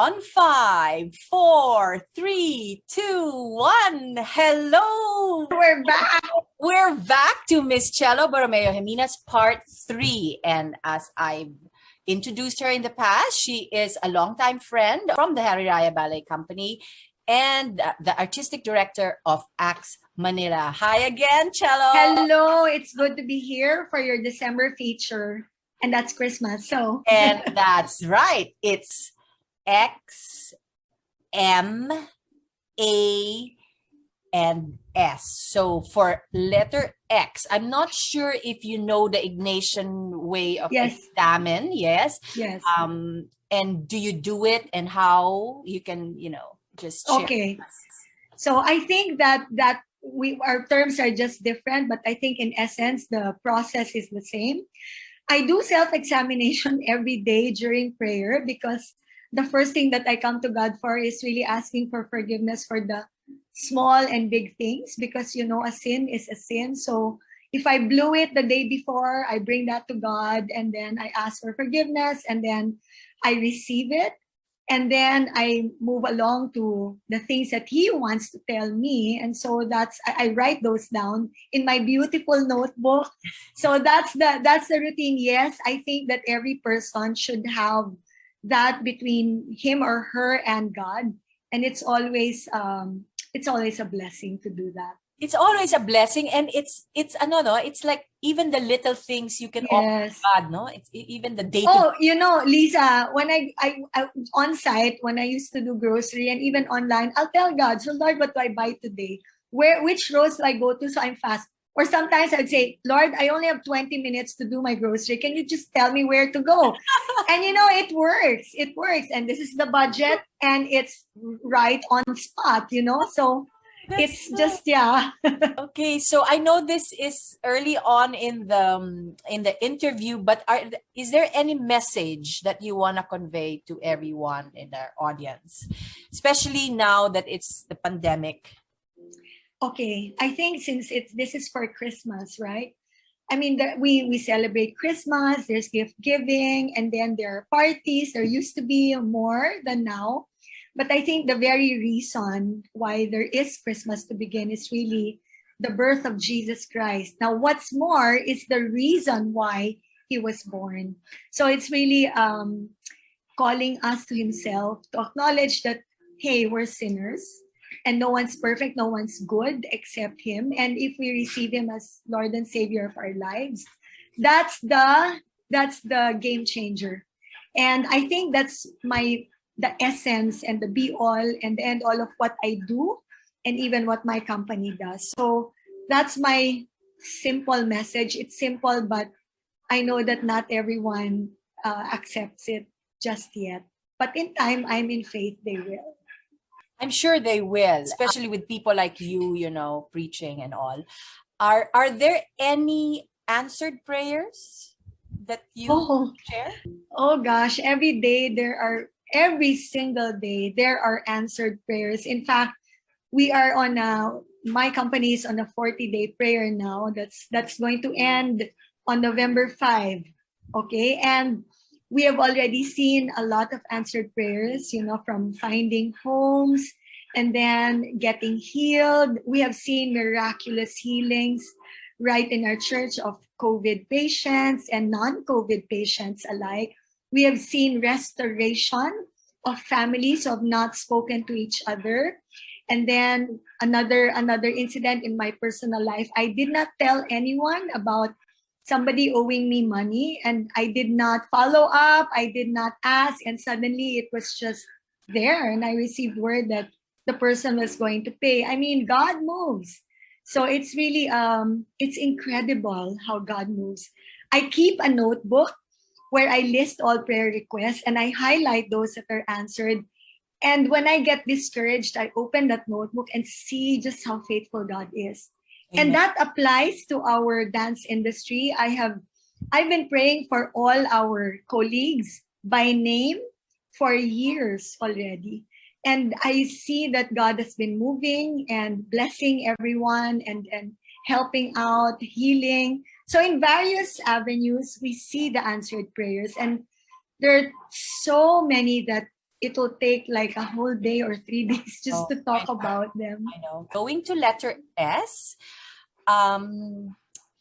On 5, 4, 3, 2, 1. Hello! We're back! We're back to Miss Chelo Borromeo Jimenez Part 3. And as I've introduced her in the past, she is a longtime friend from the Harry Raya Ballet Company and the artistic director of Acts Manila. Hi again, Chelo! Hello! It's good to be here for your December feature. And that's Christmas, so... And that's right. It's X, M, A, and S. So for letter X, I'm not sure if you know the Ignatian way of examine. Yes. Yes. And do you do it and how you can, just share. Okay. So I think that our terms are just different, but I think in essence, the process is the same. I do self-examination every day during prayer because the first thing that I come to God for is really asking for forgiveness for the small and big things because, a sin is a sin. So if I blew it the day before, I bring that to God and then I ask for forgiveness and then I receive it. And then I move along to the things that He wants to tell me. And so I write those down in my beautiful notebook. So that's the routine. Yes, I think that every person should have that between him or her and God. And it's always a blessing to do that. It's always a blessing, and it's like even the little things you can offer God, no? It's even the day. Oh, Lisa, when I on site, when I used to do grocery and even online, I'll tell God, so Lord, what do I buy today? Which roads do I go to so I'm fast? Or sometimes I'd say, Lord, I only have 20 minutes to do my grocery. Can you just tell me where to go? And it works. It works. And this is the budget and it's right on spot, so it's just Okay, so I know this is early on in the interview, but is there any message that you want to convey to everyone in our audience, especially now that it's the pandemic? Okay, I think since this is for Christmas, right? I mean, we celebrate Christmas. There's gift giving, and then there are parties. There used to be more than now. But I think the very reason why there is Christmas to begin is really the birth of Jesus Christ. Now, what's more is the reason why He was born. So it's really calling us to Himself to acknowledge that, hey, we're sinners and no one's perfect, no one's good except Him. And if we receive Him as Lord and Savior of our lives, that's the game changer. And I think that's the essence and the be all and the end all of what I do and even what my company does. So that's my simple message. It's simple, but I know that not everyone accepts it just yet. But in time, I'm in faith they will. I'm sure they will, especially with people like you, preaching and all. Are there any answered prayers that you share? Oh gosh, every single day, there are answered prayers. In fact, we are my company is on a 40-day prayer now. That's going to end on November 5. Okay. And we have already seen a lot of answered prayers, from finding homes and then getting healed. We have seen miraculous healings right in our church of COVID patients and non-COVID patients alike. We have seen restoration of families who have not spoken to each other. And then another incident in my personal life, I did not tell anyone about somebody owing me money and I did not follow up, I did not ask, and suddenly it was just there and I received word that the person was going to pay. I mean, God moves. So it's really, it's incredible how God moves. I keep a notebook where I list all prayer requests and I highlight those that are answered. And when I get discouraged, I open that notebook and see just how faithful God is. Amen. And that applies to our dance industry. I've been praying for all our colleagues by name for years already. And I see that God has been moving and blessing everyone and helping out, healing. So in various avenues, we see the answered prayers. And there are so many that it will take like a whole day or 3 days just to talk about them. I know. Going to letter S, um,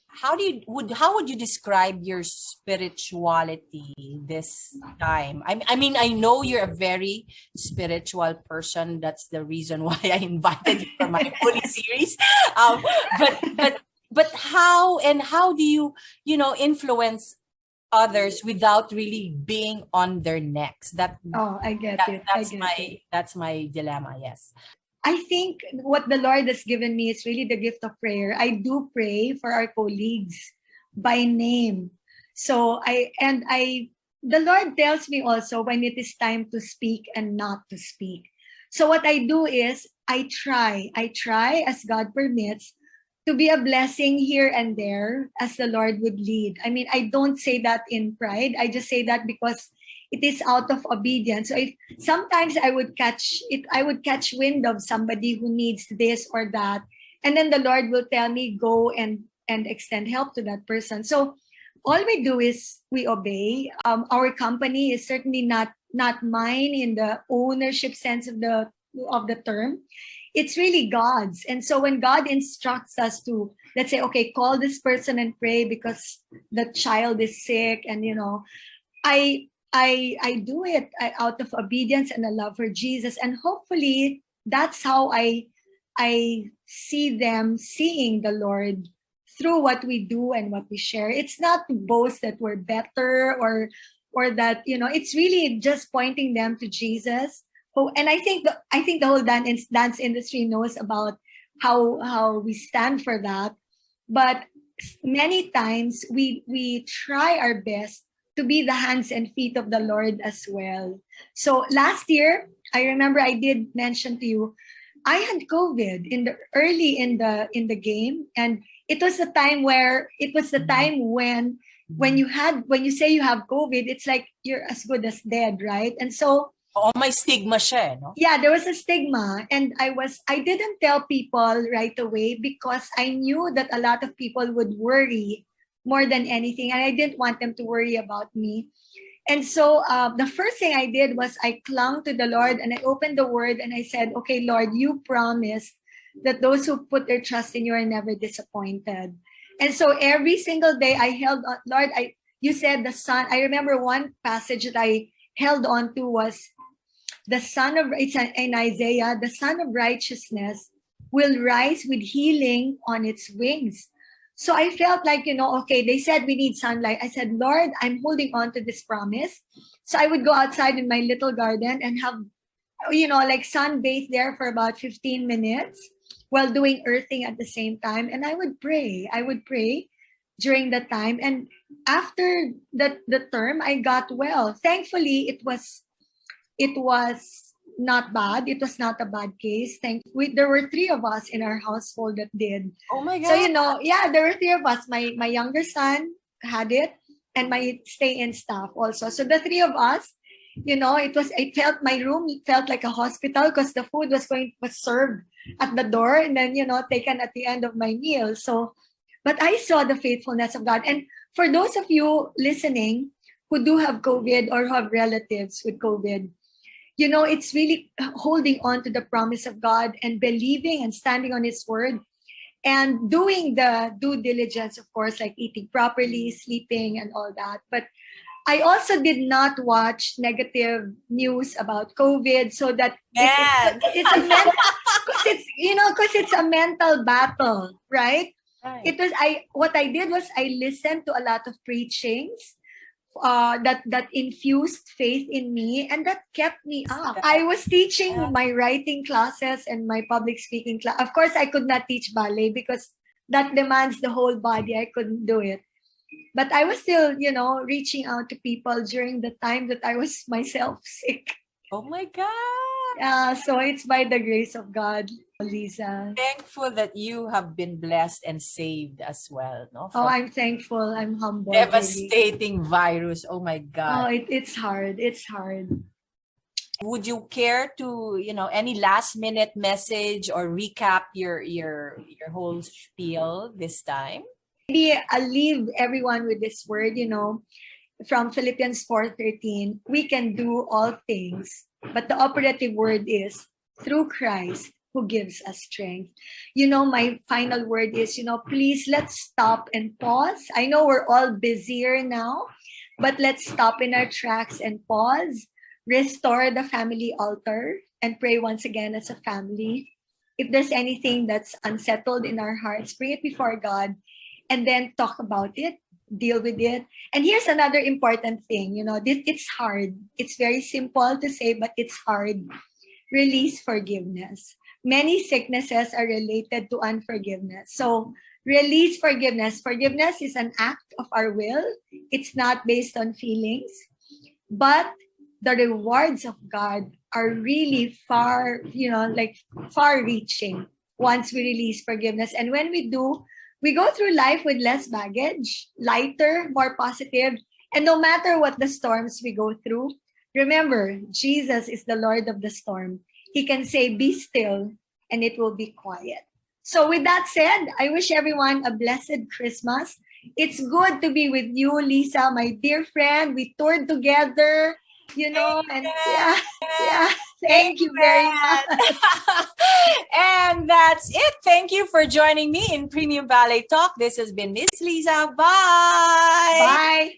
how would you describe your spirituality this time? I mean, I know you're a very spiritual person. That's the reason why I invited you for my bully series. Um, but how do you influence others without really being on their necks? I get it. That's my dilemma. Yes. I think what the Lord has given me is really the gift of prayer. I do pray for our colleagues by name. So the Lord tells me also when it is time to speak and not to speak. So what I do is I try as God permits to be a blessing here and there as the Lord would lead. I mean, I don't say that in pride. I just say that because it is out of obedience. So if sometimes I would catch wind of somebody who needs this or that, and then the Lord will tell me go and extend help to that person. So all we do is we obey. Our company is certainly not mine in the ownership sense of the term. It's really God's. And so when God instructs us to, let's say, okay, call this person and pray because the child is sick, and I do it out of obedience and a love for Jesus, and hopefully that's how I see them seeing the Lord through what we do and what we share. It's not to boast that we're better or that it's really just pointing them to Jesus. Oh, and I think the whole dance industry knows about how we stand for that, but many times we try our best to be the hands and feet of the Lord as well. So last year, I remember I did mention to you, I had COVID early in the game, and it was the time when you say you have COVID, it's like you're as good as dead, right? And so may stigma siya, no? Yeah, there was a stigma, and I didn't tell people right away because I knew that a lot of people would worry more than anything, and I didn't want them to worry about me. And so the first thing I did was I clung to the Lord and I opened the word and I said, okay, Lord, you promised that those who put their trust in you are never disappointed. And so every single day I held on, Lord, you said the Son. I remember one passage that I held on to was it's in Isaiah, the Son of Righteousness will rise with healing on its wings. So I felt like, okay, they said we need sunlight. I said, Lord, I'm holding on to this promise. So I would go outside in my little garden and have, like sunbathe there for about 15 minutes while doing earthing at the same time. And I would pray during that time. And after the term, I got well. Thankfully, it was not bad. It was not a bad case. There were 3 of us in our household that did. Oh my God. So, there were 3 of us. My younger son had it, and my stay-in staff also. So the 3 of us, my room felt like a hospital because the food was served at the door and then, taken at the end of my meal. So, but I saw the faithfulness of God. And for those of you listening who do have COVID or who have relatives with COVID, it's really holding on to the promise of God and believing and standing on His word and doing the due diligence, of course, like eating properly, sleeping, and all that. But I also did not watch negative news about COVID, so that it's a mental, because it's a mental battle, right? Right. What I did was I listened to a lot of preachings that infused faith in me, and that kept me up. I was teaching my writing classes and my public speaking class. Of course, I could not teach ballet because that demands the whole body. I couldn't do it. But I was still, reaching out to people during the time that I was myself sick. Oh my God. So it's by the grace of God, Lisa. Thankful that you have been blessed and saved as well, no? I'm thankful. I'm humble. Devastating virus. Oh my God. It's hard. It's hard. Would you care to, any last minute message or recap your whole spiel this time? Maybe I'll leave everyone with this word, from Philippians 4:13. We can do all things But the operative word is through Christ who gives us strength. You know, my final word is, please let's stop and pause. I know we're all busier now, but let's stop in our tracks and pause, restore the family altar, and pray once again as a family. If there's anything that's unsettled in our hearts, bring it before God and then talk about it, deal with it. And here's another important thing, it's hard. It's very simple to say, but it's hard. Release forgiveness. Many sicknesses are related to unforgiveness. So release forgiveness. Forgiveness is an act of our will. It's not based on feelings, but the rewards of God are really far, far reaching once we release forgiveness. And when we do, we go through life with less baggage, lighter, more positive. And no matter what the storms we go through, remember, Jesus is the Lord of the storm. He can say, be still, and it will be quiet. So with that said, I wish everyone a blessed Christmas. It's good to be with you, Lisa, my dear friend. We toured together, and yeah. Thank you very much. And that's it. Thank you for joining me in Premium Ballet Talk. This has been Miss Lisa. Bye. Bye.